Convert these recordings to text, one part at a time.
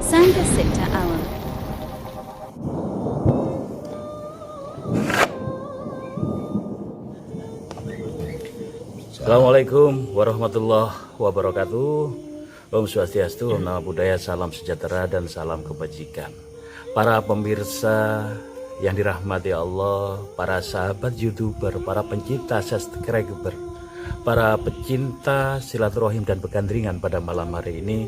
Sangga Sipta Alam. Assalamualaikum warahmatullahi wabarakatuh. Om Swastiastu, Om Namo Buddhaya, salam sejahtera dan salam kebajikan. Para pemirsa yang dirahmati Allah, para sahabat YouTuber, para pencinta subscriber, para pecinta silaturahim dan begandringan pada malam hari ini,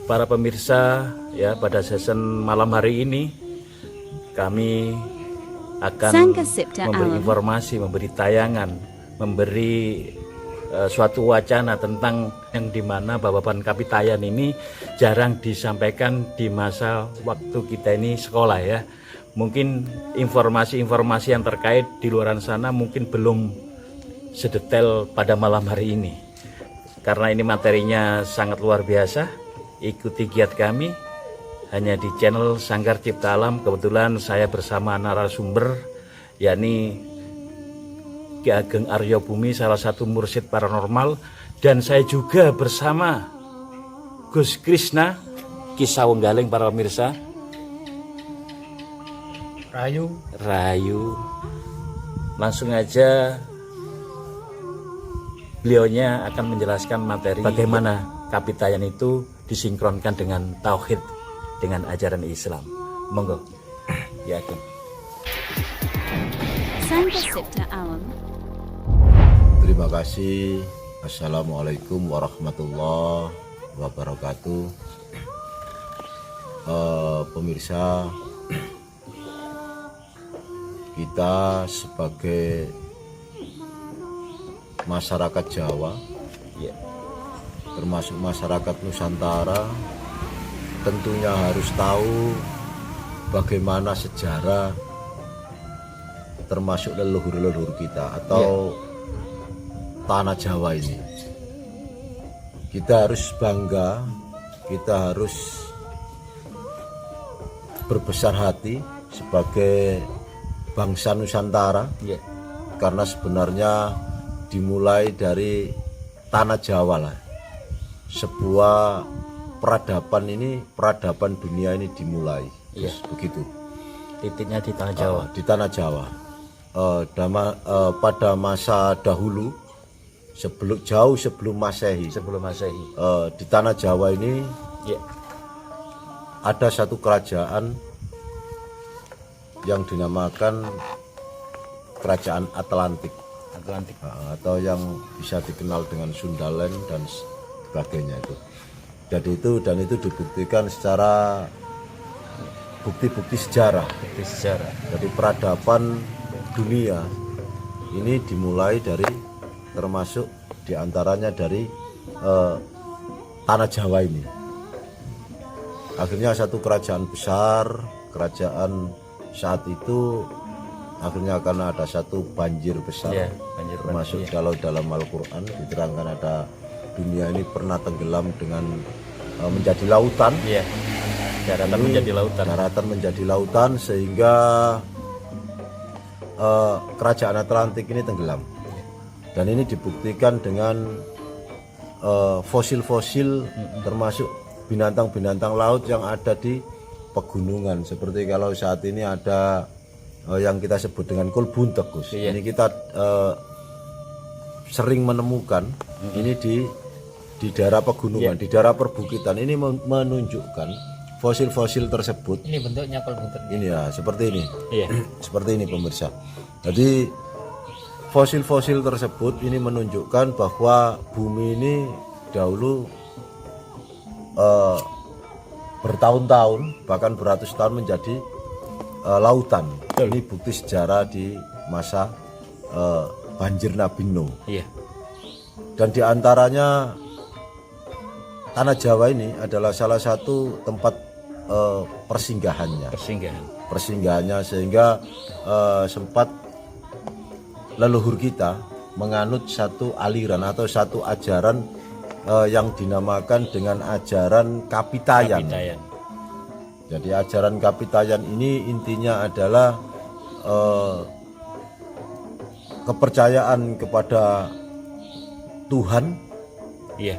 para pemirsa ya, pada season malam hari ini kami akan Sangga Sipta memberi Alam. informasi, memberi tayangan, memberi suatu wacana tentang yang dimana Babakan Kapitayan ini jarang disampaikan di masa waktu kita ini sekolah ya. Mungkin informasi-informasi yang terkait di luar sana mungkin belum sedetail pada malam hari ini. Karena ini materinya sangat luar biasa, ikuti giat kami hanya di channel Sanggar Cipta Alam. Kebetulan saya bersama narasumber yakni Ki Ageng Aryo Bumi, salah satu mursyid paranormal, dan saya juga bersama Gus Krishna Ki Sawenggaling, para pemirsa. Rayu. Langsung aja beliaunya akan menjelaskan materi bagaimana Kapitayan itu disinkronkan dengan tauhid, dengan ajaran Islam. Monggo. Ya, Ageng. Sangga Sipta Alam. Terima kasih. Assalamualaikum warahmatullahi wabarakatuh. Pemirsa, kita sebagai masyarakat Jawa, Ya. termasuk masyarakat Nusantara, tentunya harus tahu bagaimana sejarah termasuk leluhur-leluhur kita atau tanah Jawa ini. Kita harus bangga, kita harus berbesar hati sebagai bangsa Nusantara, Ya. karena sebenarnya dimulai dari tanah Jawa lah. Sebuah peradaban ini, peradaban dunia ini dimulai. Ya. Begitu. Titiknya di tanah Jawa. Di tanah Jawa. Pada masa dahulu, jauh sebelum Masehi, Sebelum Masehi. di tanah Jawa ini Ya. ada satu kerajaan yang dinamakan Kerajaan Atlantik, atau yang bisa dikenal dengan Sundaland dan sebagainya itu. Dan itu dibuktikan secara bukti-bukti sejarah. Di sejarah. Jadi peradaban dunia ini dimulai dari, termasuk diantaranya dari tanah Jawa ini. Akhirnya satu kerajaan besar, kerajaan saat itu akhirnya karena ada satu banjir besar, Ya, banjir termasuk bandang, kalau dalam Al-Quran diterangkan ada dunia ini pernah tenggelam dengan menjadi lautan. Ya. Daratan menjadi lautan. Daratan menjadi lautan sehingga kerajaan Atlantik ini tenggelam. Dan ini dibuktikan dengan fosil-fosil, termasuk binatang-binatang laut yang ada di pegunungan. Seperti kalau saat ini ada yang kita sebut dengan kul buntek, Gus. Iya. Ini kita sering menemukan ini di daerah pegunungan, di daerah perbukitan. Ini menunjukkan fosil-fosil tersebut. Ini bentuknya kol buntet. Ini ya, seperti ini. Iya. Seperti ini pemirsa. Jadi fosil-fosil tersebut ini menunjukkan bahwa bumi ini dahulu bertahun-tahun, bahkan beratus tahun menjadi lautan. Ini bukti sejarah di masa banjir Nabi Nuh. Iya. Dan diantaranya tanah Jawa ini adalah salah satu tempat persinggahannya, sehingga sempat leluhur kita menganut satu aliran atau satu ajaran yang dinamakan dengan ajaran Kapitayan. Jadi ajaran Kapitayan ini intinya adalah kepercayaan kepada Tuhan. Iya.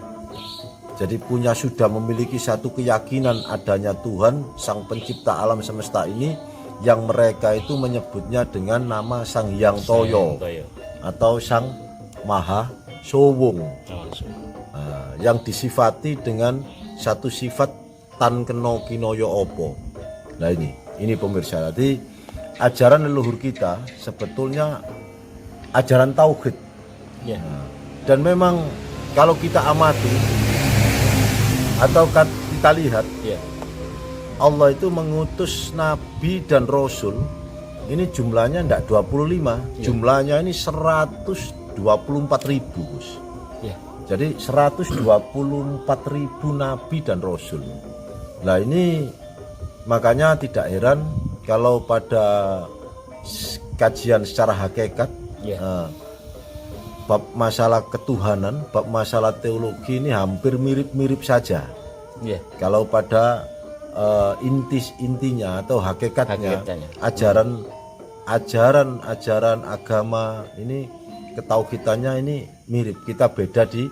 Jadi sudah memiliki satu keyakinan adanya Tuhan Sang Pencipta alam semesta ini, yang mereka itu menyebutnya dengan nama Sang Hyang Toyo atau Sang Maha Sowung. Yang disifati dengan satu sifat tan keno kinoyo opo. Nah ini pemirsa, jadi ajaran leluhur kita sebetulnya ajaran tauhid. Dan memang kalau kita amati atau kita lihat, Allah itu mengutus nabi dan rasul ini jumlahnya tidak 25, jumlahnya ini 124.000, Gus. Jadi 124.000 nabi dan rasul. Nah ini makanya tidak heran kalau pada kajian secara hakikat, bab masalah ketuhanan, bab masalah teologi ini hampir mirip-mirip saja. Kalau pada intinya atau hakikatnya, ajaran agama ini, ketauhidannya ini mirip. Kita beda di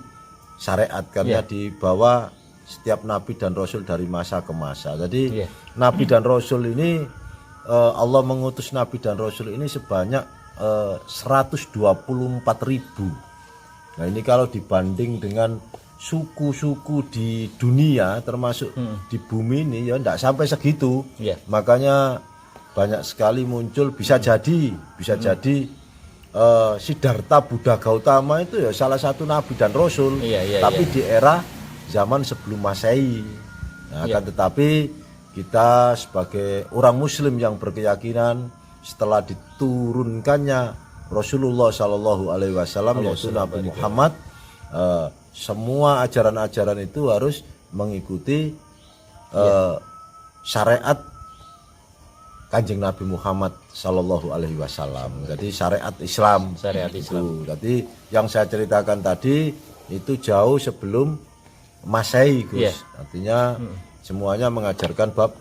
syariat karena dibawa setiap nabi dan rasul dari masa ke masa. Jadi nabi dan rasul ini, Allah mengutus nabi dan rasul ini sebanyak 124.000. Nah ini kalau dibanding dengan suku-suku di dunia termasuk di bumi ini ya tidak sampai segitu. Makanya banyak sekali muncul, bisa jadi Siddhartha Buddha Gautama itu ya salah satu nabi dan rasul, tapi di era zaman sebelum Masehi. Nah, akan tetapi kita sebagai orang muslim yang berkeyakinan setelah diturunkannya Rasulullah Shallallahu Alaihi Wasallam yaitu Nabi Muhammad, semua ajaran-ajaran itu harus mengikuti syariat Kanjeng Nabi Muhammad Shallallahu Alaihi Wasallam. Jadi syariat Islam. Itu. Jadi yang saya ceritakan tadi itu jauh sebelum Masehi, Gus. Artinya semuanya mengajarkan bab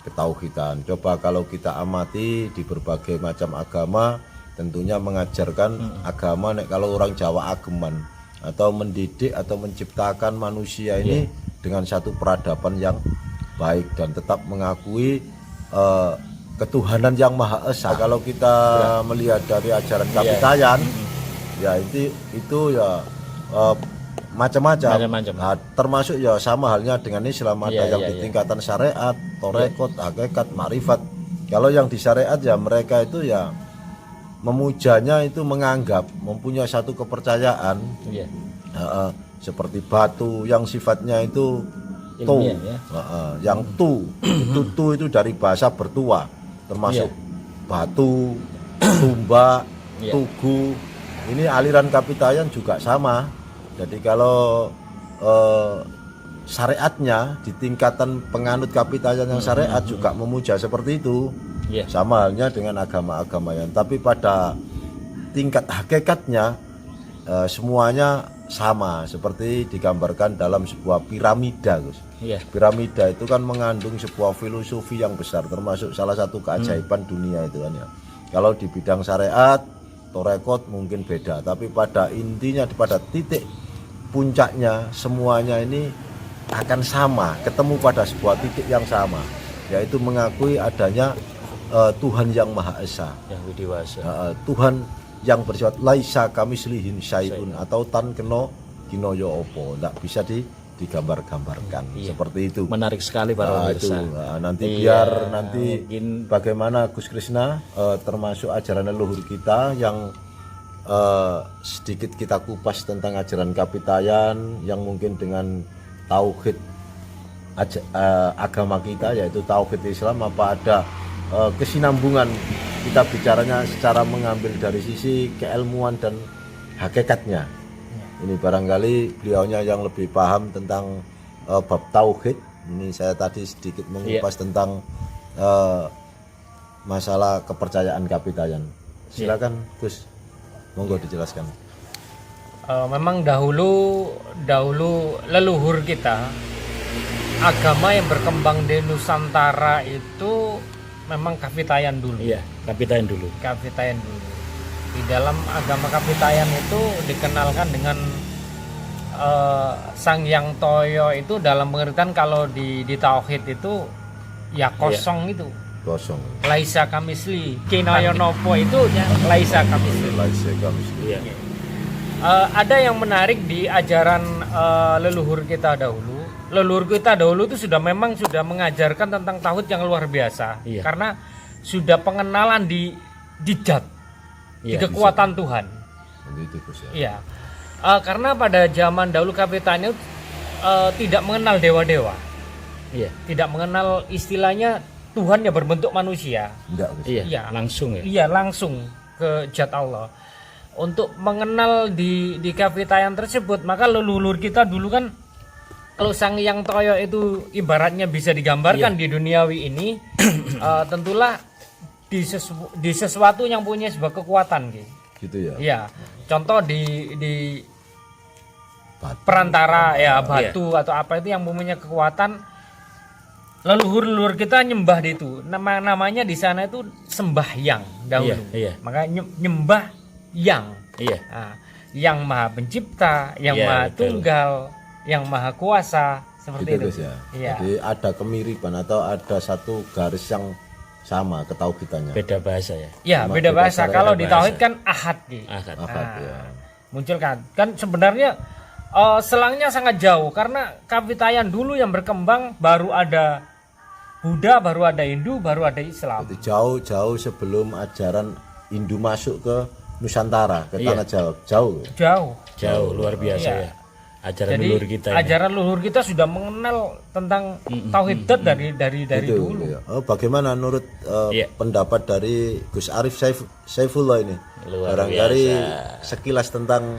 ketauhidan. Coba kalau kita amati di berbagai macam agama, tentunya mengajarkan agama kalau orang Jawa ageman, atau mendidik atau menciptakan manusia ini dengan satu peradaban yang baik dan tetap mengakui ketuhanan yang Maha Esa. Kalau kita melihat dari ajaran Kapitayan, ya itu ya macam-macam. Nah, termasuk ya sama halnya dengan Islam, ada yang di tingkatan syariat, torekot, hakikat, makrifat. Kalau yang di syariat ya mereka itu ya memujanya itu menganggap mempunyai satu kepercayaan seperti batu yang sifatnya itu tu, yang tu itu dari bahasa bertua, termasuk batu, tumbak, tugu. Ini aliran Kapitayan juga sama. Jadi kalau syariatnya di tingkatan penganut Kapitayan yang syariat juga memuja seperti itu, sama halnya dengan agama-agama yang. Tapi pada tingkat hakikatnya semuanya sama, seperti digambarkan dalam sebuah piramida, Gus. Piramida itu kan mengandung sebuah filosofi yang besar, termasuk salah satu keajaiban dunia itu kan ya. Kalau di bidang syariat, torekot mungkin beda, tapi pada intinya pada titik puncaknya semuanya ini akan sama, ketemu pada sebuah titik yang sama, yaitu mengakui adanya Tuhan yang Maha Esa, yang widiwasa, Tuhan yang bersifat laisa kamislihin syai'un atau tan keno kinoyo opo, tidak bisa digambar-gambarkan seperti itu. Menarik sekali para pemirsa. Nanti biar nanti mungkin bagaimana Gus Krisna termasuk ajaran leluhur kita yang sedikit kita kupas tentang ajaran Kapitayan yang mungkin dengan tauhid agama kita yaitu tauhid Islam, apa ada kesinambungan kita bicaranya secara mengambil dari sisi keilmuan dan hakikatnya. Ini barangkali beliaunya yang lebih paham tentang bab tauhid. Ini saya tadi sedikit mengupas tentang masalah kepercayaan Kapitayan. Silakan Gus, monggo dijelaskan. Memang dahulu leluhur kita, agama yang berkembang di Nusantara itu memang Kapitayan dulu. Kapitayan dulu. Di dalam agama Kapitayan itu dikenalkan dengan Sang Yang Toyo itu dalam pengertian kalau di tauhid itu ya kosong itu. Kosong. Laisa kamisli. Kinaya nopo itu ya laisa kamisli. Laisa kamisli. Iya. Ada yang menarik di ajaran leluhur kita dahulu. Leluhur kita dahulu itu memang sudah mengajarkan tentang tauhid yang luar biasa. Iya. Karena sudah pengenalan di zat, di Iya, kekuatan Tuhan. Jadi itu Gus ya. Iya. Karena pada zaman dahulu kapitanya tidak mengenal dewa-dewa. Iya. Tidak mengenal istilahnya Tuhan yang berbentuk manusia. Enggak Gus. Iya. Iya. Langsung ya. Iya, langsung ke zat Allah. Untuk mengenal di kapitayan tersebut, maka leluhur kita dulu kan kalau Sang Yang Toyo itu ibaratnya bisa digambarkan di duniawi ini, tentulah di sesuatu yang punya sebuah kekuatan gitu. Gitu ya. Iya. Contoh di Batu. perantara ya batu atau apa itu yang mempunyai kekuatan. Leluhur kita nyembah di itu. Namanya di sana itu sembahyang dahulu. Iya. Maka nyembah yang. Iya. Nah, yang Maha Pencipta, yang Iya, Maha betul. Tunggal, yang Maha Kuasa, seperti Gitu itu. Gus ya. Iya. Jadi ada kemiripan atau ada satu garis yang sama ketauhidannya. Beda bahasa ya. Ya, Cuma beda beda bahasa. cara Kalau bahasa. di tauhid kan ahad gitu. Akad. Akad Nah, ya. muncul kan sebenarnya selangnya sangat jauh karena kapitayan dulu yang berkembang baru ada Buddha, baru ada Hindu, baru ada Islam. Jadi jauh-jauh sebelum ajaran Hindu masuk ke Nusantara, ke Iya. tanah Jawa. Jauh. Jauh. Jauh luar biasa Iya. ya. Ajaran Jadi leluhur kita ini. ajaran leluhur kita sudah mengenal tentang tauhid dari Itu, dulu. iya. Oh, bagaimana menurut Iya. pendapat dari Gus Arif Saifullah ini? Luar Barangkali biasa. sekilas tentang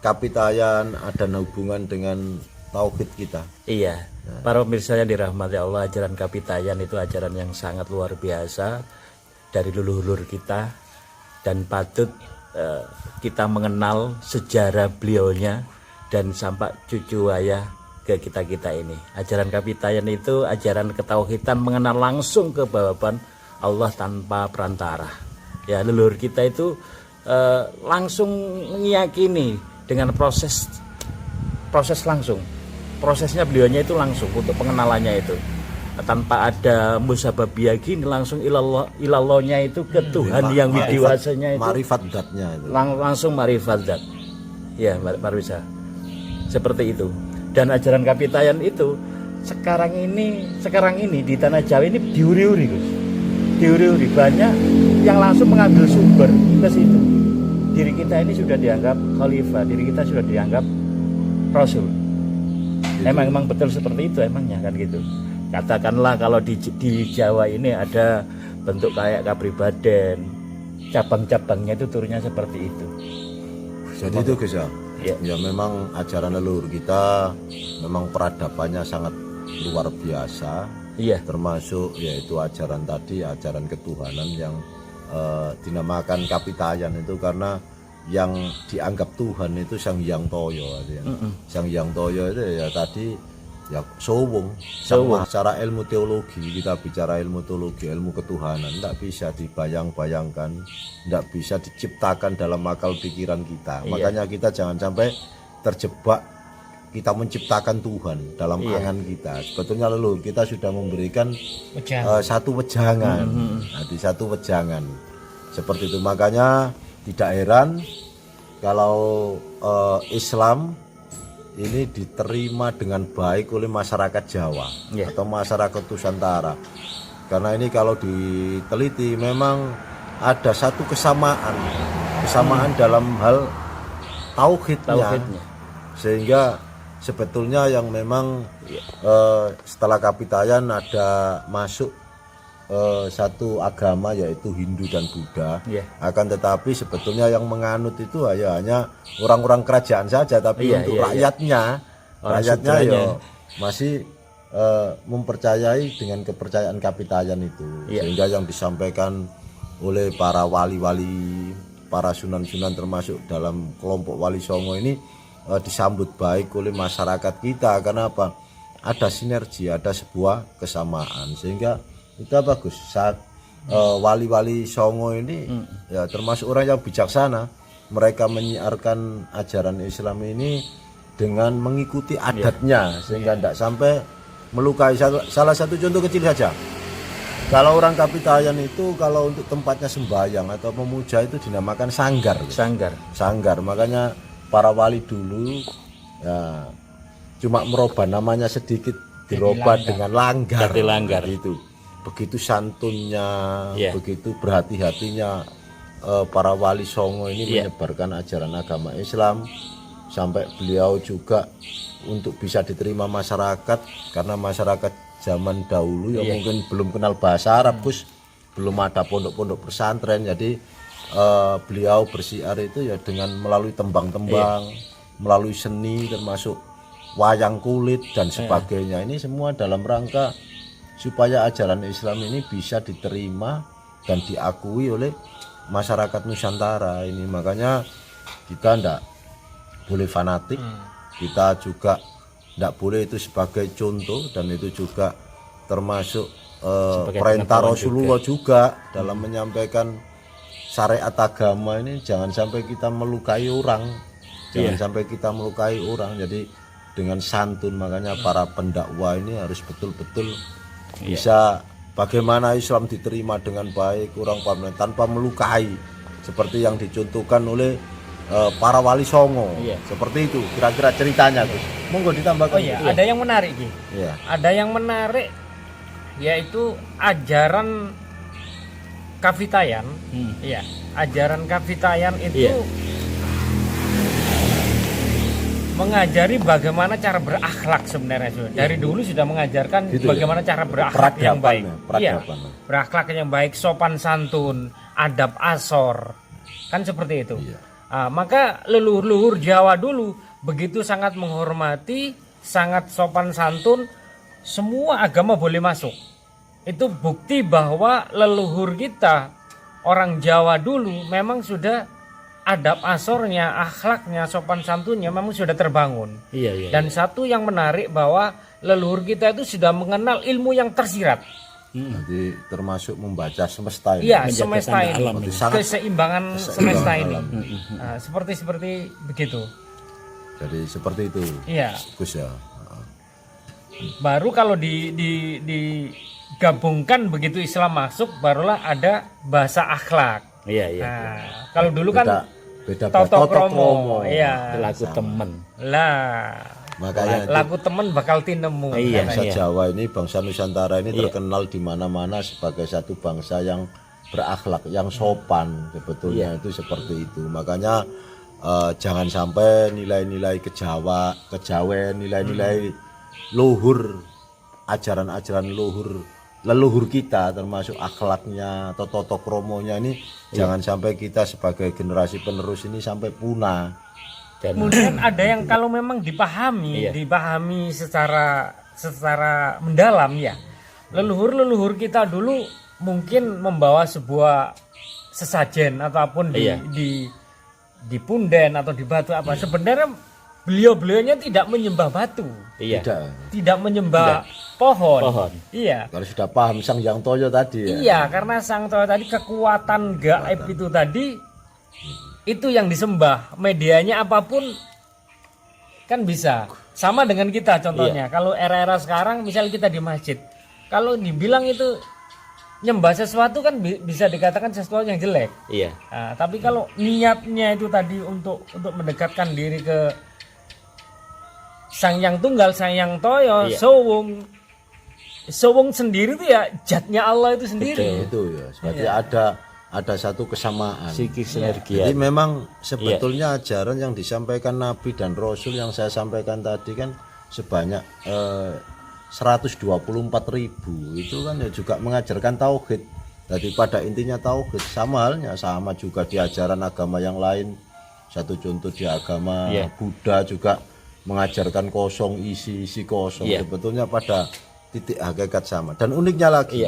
kapitayan ada hubungan dengan tauhid kita. Iya, para pemirsa yang dirahmati Allah, ajaran kapitayan itu ajaran yang sangat luar biasa dari leluhur kita dan patut kita mengenal sejarah beliaunya dan sampai cucu ayah ke kita-kita ini. Ajaran kapitayan itu ajaran ketauhidan mengenal langsung kebawaban Allah tanpa perantara. Ya, leluhur kita itu langsung meyakini dengan proses langsung. Prosesnya beliaunya itu langsung untuk pengenalannya itu tanpa ada musababiyah gini, langsung ilallahnya itu ke Tuhan yang widiwasanya itu Marifat datnya itu. langsung marifat zat. Ya, Marwisa. Seperti itu. Dan ajaran kapitayan itu sekarang ini di tanah Jawa ini diuri-uri, Gus. Diuri-uri banyak yang langsung mengambil sumber ke situ. Diri kita ini sudah dianggap khalifah, diri kita sudah dianggap rasul. Emang betul seperti itu emangnya kan gitu. Katakanlah kalau di Jawa ini ada bentuk kayak kapribaden, cabang-cabangnya itu turunnya seperti itu. Jadi itu Gus ya. Ya. Ya memang ajaran leluhur kita memang peradabannya sangat luar biasa. Iya. Termasuk yaitu ajaran tadi, ajaran ketuhanan yang dinamakan kapitayan itu karena yang dianggap Tuhan itu Sang Yang Toyo ya. Sang Yang Toyo itu ya tadi ya sowong sama secara ilmu teologi. Kita bicara ilmu teologi, ilmu ketuhanan tidak bisa dibayang-bayangkan, tidak bisa diciptakan dalam akal pikiran kita. Iya. Makanya kita jangan sampai terjebak kita menciptakan Tuhan dalam angan kita. Sebetulnya leluhur kita sudah memberikan satu wejangan, satu wejangan seperti itu. Makanya tidak heran kalau Islam ini diterima dengan baik oleh masyarakat Jawa atau masyarakat Nusantara. Karena ini kalau diteliti memang ada satu kesamaan dalam hal tauhidnya. Sehingga sebetulnya yang memang setelah kapitayan ada masuk satu agama yaitu Hindu dan Buddha. Akan tetapi sebetulnya yang menganut itu hanya orang-orang kerajaan saja, tapi untuk rakyatnya ya masih mempercayai dengan kepercayaan kapitayan itu. Sehingga yang disampaikan oleh para wali-wali, para sunan-sunan termasuk dalam kelompok Wali Songo ini disambut baik oleh masyarakat kita. Karena apa? Ada sinergi, ada sebuah kesamaan, sehingga itu bagus. Saat wali-wali Songo ini ya termasuk orang yang bijaksana, mereka menyiarkan ajaran Islam ini dengan mengikuti adatnya sehingga tidak sampai melukai. Salah satu contoh kecil saja, kalau orang Kapitayan itu kalau untuk tempatnya sembahyang atau memuja itu dinamakan sanggar. Sanggar, makanya para wali dulu ya cuma merubah namanya sedikit, dirubah dengan langgar. Itu begitu santunnya, begitu berhati-hatinya para wali Songo ini menyebarkan ajaran agama Islam, sampai beliau juga untuk bisa diterima masyarakat, karena masyarakat zaman dahulu yang mungkin belum kenal bahasa Arab, Gus, belum ada pondok-pondok pesantren, jadi beliau bersiar itu ya dengan melalui tembang-tembang, melalui seni termasuk wayang kulit dan sebagainya. Ini semua dalam rangka supaya ajaran Islam ini bisa diterima dan diakui oleh masyarakat Nusantara ini. Makanya kita ndak boleh fanatik, kita juga ndak boleh itu sebagai contoh, dan itu juga termasuk perintah Rasulullah juga dalam menyampaikan syariat agama ini. Jangan sampai kita melukai orang, jangan sampai kita melukai orang. Jadi dengan santun, makanya para pendakwah ini harus betul-betul bisa bagaimana Islam diterima dengan baik, orang paham tanpa melukai, seperti yang dicontohkan oleh para wali Songo. Seperti itu kira-kira ceritanya, Gus. Monggo ditambahkan. Ada yang menarik Ki. Ada yang menarik, yaitu ajaran Kavitayan. Ajaran Kavitayan itu mengajari bagaimana cara berakhlak sebenarnya. Dari dulu sudah mengajarkan bagaimana cara berakhlak yang baik. Berakhlak yang baik, sopan santun, adab asor, kan seperti itu. Maka leluhur Jawa dulu begitu sangat menghormati, sangat sopan santun, semua agama boleh masuk. Itu bukti bahwa leluhur kita orang Jawa dulu memang sudah adab asornya, akhlaknya, sopan santunnya memang sudah terbangun. Dan satu yang menarik bahwa leluhur kita itu sudah mengenal ilmu yang tersirat. Jadi termasuk membaca semesta ini. Semesta ini, keseimbangan semesta ini. Seperti begitu. Jadi seperti itu. Gus ya. Baru kalau digabungkan begitu Islam masuk, barulah ada bahasa akhlak. Kalau dulu kan beda toto kromo, laku temen lah, makanya laku temen bakal tinemu. Bangsa Jawa ini, bangsa Nusantara ini terkenal di mana-mana sebagai satu bangsa yang berakhlak, yang sopan sebetulnya. Itu seperti itu. Makanya jangan sampai nilai-nilai kejawen, nilai-nilai luhur, ajaran-ajaran leluhur kita termasuk akhlaknya atau toto kromonya ini jangan sampai kita sebagai generasi penerus ini sampai punah. Kemudian ada yang kalau memang dipahami secara mendalam leluhur kita dulu mungkin membawa sebuah sesajen ataupun di punden atau di batu apa. Sebenarnya beliau-beliaunya tidak menyembah batu, tidak menyembah pohon. Kalau sudah paham Sang Hyang Toyo tadi karena Sang Toyo tadi kekuatan gaib itu tadi itu yang disembah. Medianya apapun kan bisa. Sama dengan kita contohnya. Kalau era-era sekarang misalnya kita di masjid, kalau dibilang itu nyembah sesuatu kan bisa dikatakan sesuatu yang jelek. Tapi kalau niatnya itu tadi untuk mendekatkan diri ke Sang Hyang Tunggal, Sang Hyang Toyo, Sowong sendiri itu jatnya Allah itu sendiri. Itu berarti ada satu kesamaan. Sinergi. Jadi memang sebetulnya ajaran yang disampaikan Nabi dan Rasul yang saya sampaikan tadi kan sebanyak 124.000 itu kan juga mengajarkan tauhid. Jadi pada intinya tauhid, sama halnya sama juga di ajaran agama yang lain. Satu contoh di agama Buddha juga mengajarkan kosong isi kosong. Sebetulnya pada titik hakikat sama. Dan uniknya lagi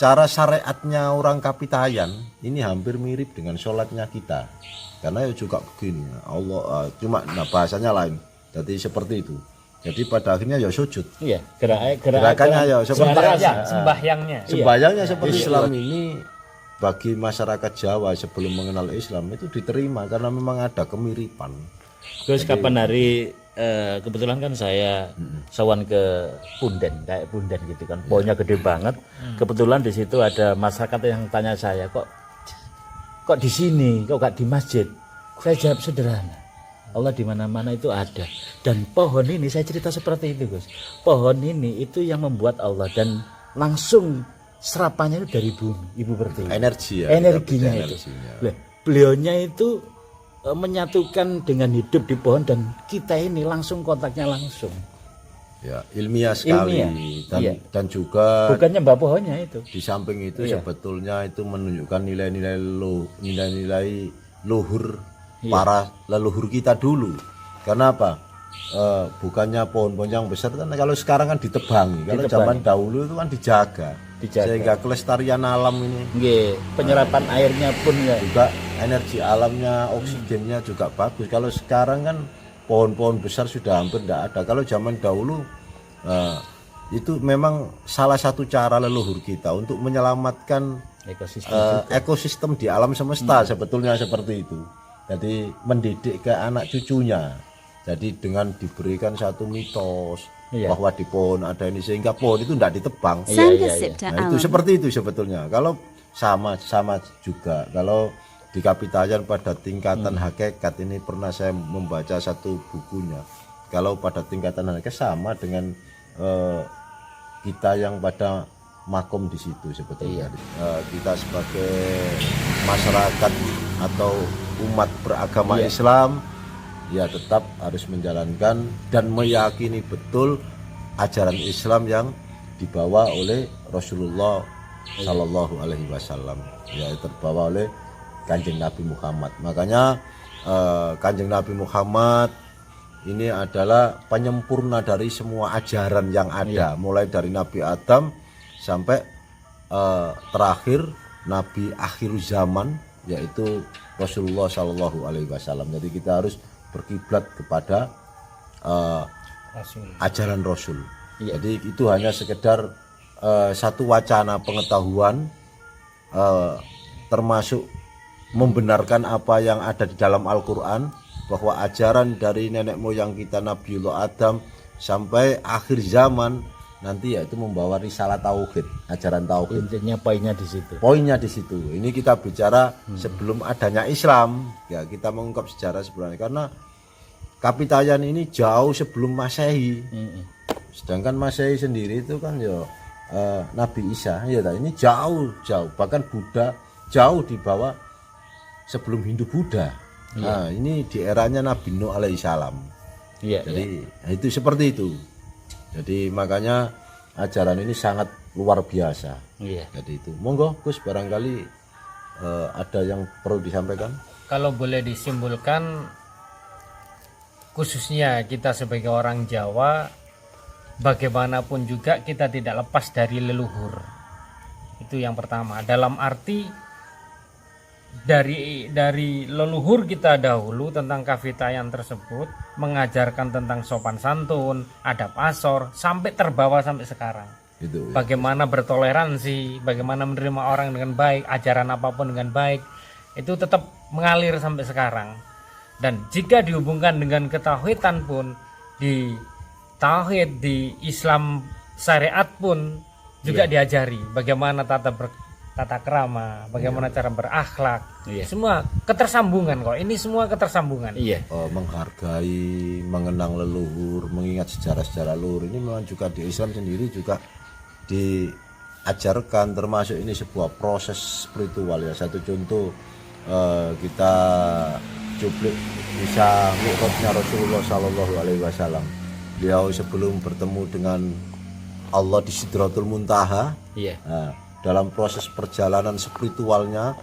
cara syariatnya orang Kapitayan ini hampir mirip dengan sholatnya kita, karena juga begini Allah cuma bahasanya lain. Jadi seperti itu. Jadi pada akhirnya sujud. Gerakannya seperti sembahyangnya seperti Islam ini bagi masyarakat Jawa sebelum mengenal Islam itu diterima karena memang ada kemiripan. Terus kapan hari kebetulan kan saya sawan ke Punden, kayak Punden gitu kan, pohonnya gede banget. Kebetulan di situ ada masyarakat yang tanya saya, kok di sini, kok gak di masjid? Saya jawab sederhana, Allah di mana-mana itu ada. Dan pohon ini, saya cerita seperti itu Gus, pohon ini itu yang membuat Allah, dan langsung serapannya itu dari bumi, Ibu Pertiwi. Energi ya. Energinya itu. Energinya. Beliaunya itu menyatukan dengan hidup di pohon, dan kita ini langsung kontaknya langsung. Ya, ilmiah sekali. Ilmiah, Dan, iya. dan juga Bukannya mbak pohonnya itu. di samping itu Iya. sebetulnya itu menunjukkan nilai-nilai luhur para leluhur kita dulu. Karena apa? Bukannya pohon-pohon yang besar kan kalau sekarang kan ditebangi. Kalau zaman dahulu itu kan dijaga. Sehingga kelestarian alam ini Nggih, penyerapan airnya pun ya. juga energi alamnya, oksigennya juga bagus. Kalau sekarang kan pohon-pohon besar sudah hampir tidak ada. Kalau zaman dahulu itu memang salah satu cara leluhur kita untuk menyelamatkan ekosistem di alam semesta, sebetulnya seperti itu. Jadi mendidik ke anak cucunya. Jadi dengan diberikan satu mitos bahwa di pohon ada ini, sehingga pohon itu tidak ditebang. Sangasipta Nah, itu Alam. seperti itu sebetulnya. Kalau sama juga kalau di Kapitayan pada tingkatan hakikat ini pernah saya membaca satu bukunya. Kalau pada tingkatan hakikat sama dengan kita yang pada makom di situ sebetulnya. Kita sebagai masyarakat atau umat beragama Islam ya tetap harus menjalankan dan meyakini betul ajaran Islam yang dibawa oleh Rasulullah Sallallahu Alaihi Wasallam, ya terbawa oleh Kanjeng Nabi Muhammad. Makanya Kanjeng Nabi Muhammad ini adalah penyempurna dari semua ajaran yang ada, mulai dari Nabi Adam sampai terakhir Nabi akhir zaman, yaitu Rasulullah Sallallahu Alaihi Wasallam. Jadi kita harus berkiblat kepada ajaran Rasul. Jadi itu hanya sekedar satu wacana pengetahuan, termasuk membenarkan apa yang ada di dalam Al-Quran, bahwa ajaran dari nenek moyang kita Nabiullah Adam sampai akhir zaman nanti yaitu membawa risalah tauhid, ajaran tauhid. Intinya poinnya di situ. Poinnya di situ. Ini kita bicara sebelum adanya Islam, ya kita mengungkap sejarah sebenarnya, karena Kapitayan ini jauh sebelum Masehi. Sedangkan Masehi sendiri itu kan ya Nabi Isa, ya ini jauh bahkan Buddha jauh di bawah sebelum Hindu Buddha. Nah, ini di eranya Nabi Nuh alaihissalam. Jadi itu seperti itu. Jadi makanya ajaran ini sangat luar biasa. Jadi itu. Monggo Gus, barangkali ada yang perlu disampaikan. Kalau boleh disimpulkan, khususnya kita sebagai orang Jawa, bagaimanapun juga kita tidak lepas dari leluhur. Itu yang pertama. Dalam arti dari leluhur kita dahulu tentang Kapitayan tersebut mengajarkan tentang sopan santun, adab asor, sampai terbawa sampai sekarang. Itu. Bagaimana bertoleransi, bagaimana menerima orang dengan baik, ajaran apapun dengan baik, itu tetap mengalir sampai sekarang. Dan jika dihubungkan dengan ketauhidan pun, di tauhid, di Islam syariat pun juga diajari bagaimana tata krama, bagaimana cara berakhlak. Semua ketersambungan kok. Ini semua ketersambungan. Menghargai, mengenang leluhur, mengingat sejarah-sejarah leluhur ini memang juga di Islam sendiri juga diajarkan, termasuk ini sebuah proses spiritual ya. Satu contoh kita cuplik bisa mi'rajnya Rasulullah Sallallahu Alaihi Wasallam. Beliau sebelum bertemu dengan Allah di Sidratul Muntaha, dalam proses perjalanan spiritualnya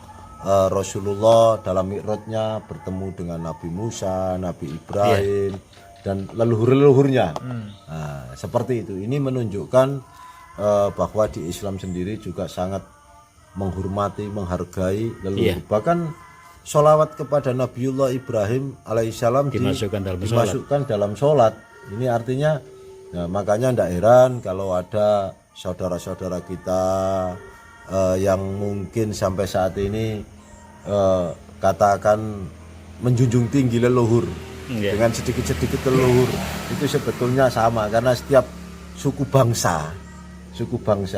Rasulullah dalam mi'rajnya bertemu dengan Nabi Musa, Nabi Ibrahim dan leluhur-leluhurnya. Seperti itu. Ini menunjukkan bahwa di Islam sendiri juga sangat menghormati, menghargai leluhur. Bahkan sholawat kepada Nabiullah Ibrahim alaihissalam dimasukkan dalam sholat. Ini artinya, makanya tidak heran kalau ada saudara-saudara kita yang mungkin sampai saat ini katakan menjunjung tinggi leluhur, Iya. dengan sedikit-sedikit leluhur itu sebetulnya sama, karena setiap suku bangsa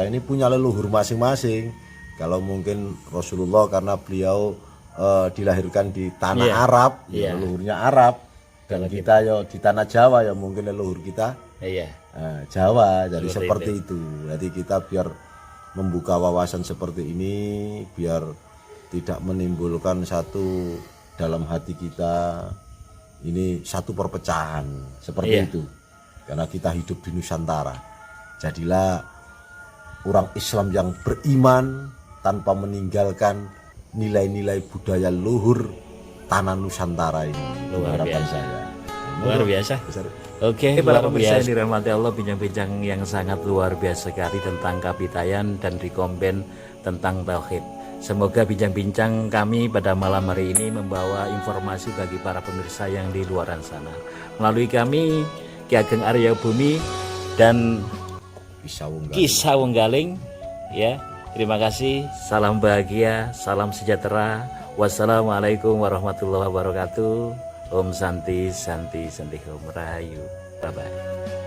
ini punya leluhur masing-masing. Kalau mungkin Rasulullah karena beliau dilahirkan di tanah Iya. Arab, Iya. leluhurnya Arab, dan kita ya di tanah Jawa ya mungkin leluhur kita Iya. Jawa, jadi seperti itu. Jadi kita biar membuka wawasan seperti ini, biar tidak menimbulkan satu dalam hati kita ini satu perpecahan seperti Iya. itu. Karena kita hidup di Nusantara, jadilah orang Islam yang beriman tanpa meninggalkan nilai-nilai budaya luhur tanah Nusantara ini. Itu Luar harapan biasa. saya. Luar biasa. Besar. Oke, Luar para pemirsa biasa. yang dirahmati Allah, bincang-bincang yang sangat luar biasa sekali tentang Kapitayan dan rekomben tentang tauhid. Semoga bincang-bincang kami pada malam hari ini membawa informasi bagi para pemirsa yang di luar sana. Melalui kami, Ki Ageng Arya Bumi dan Kisah Wunggaling, ya. Terima kasih. Salam bahagia, salam sejahtera. Wassalamualaikum warahmatullahi wabarakatuh. Om Santi Santi Santi Om Rahayu. Bye bye.